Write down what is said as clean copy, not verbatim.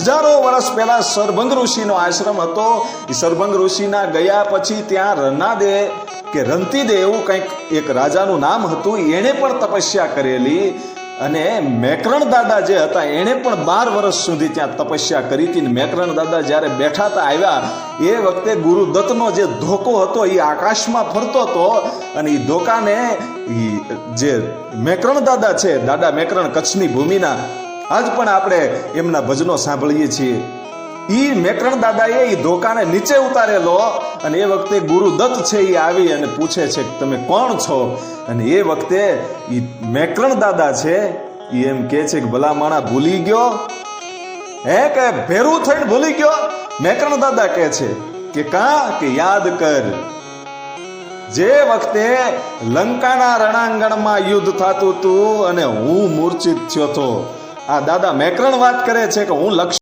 હજારો વર્ષ પહેલા સરભંગ ઋષિનો આશ્રમ હતો. એ સરભંગ ઋષિના ગયા પછી ત્યાં રનાદે કે રંતીદે એવું કંઈક એક રાજાનું નામ હતું. એણે પણ તપસ્યા કરેલી અને મેકરણ દાદા જે હતા એણે પણ 12 વર્ષ સુધી ત્યાં તપસ્યા કરી હતી. મેકરણ દાદા જ્યારે બેઠા હતા આવ્યા એ વખતે ગુરુદત્તનો જે ધોકો હતો એ આકાશમાં ફરતો હતો અને એ ધોકાને જે મેકરણ દાદા છે, દાદા મેકરણ કચ્છની ભૂમિના, આજ પણ આપણે એમના ભજનો સાંભળીએ છીએ. ઈ મેકરણ દાદાએ એ ધોકાને નીચે ઉતારેલો અને એ વખતે ગુરુદત્ત છે એ આવી અને પૂછે છે કે તમે કોણ છો? અને એ વખતે ઈ મેકરણ દાદા છે એ એમ કહે છે કે ભલા માણા ભૂલી ગયો હે કે ભેરું થઈને ભૂલી ગયો? મેકરણ દાદા કહે છે કે કે યાદ કર જે વખતે લંકાના રણાંગણમાં યુદ્ધ થતું હતું અને હું મૂર્છિત થયો હતો. આ દાદા મેકરણ વાત કરે છે કે હું લક્ષ્ય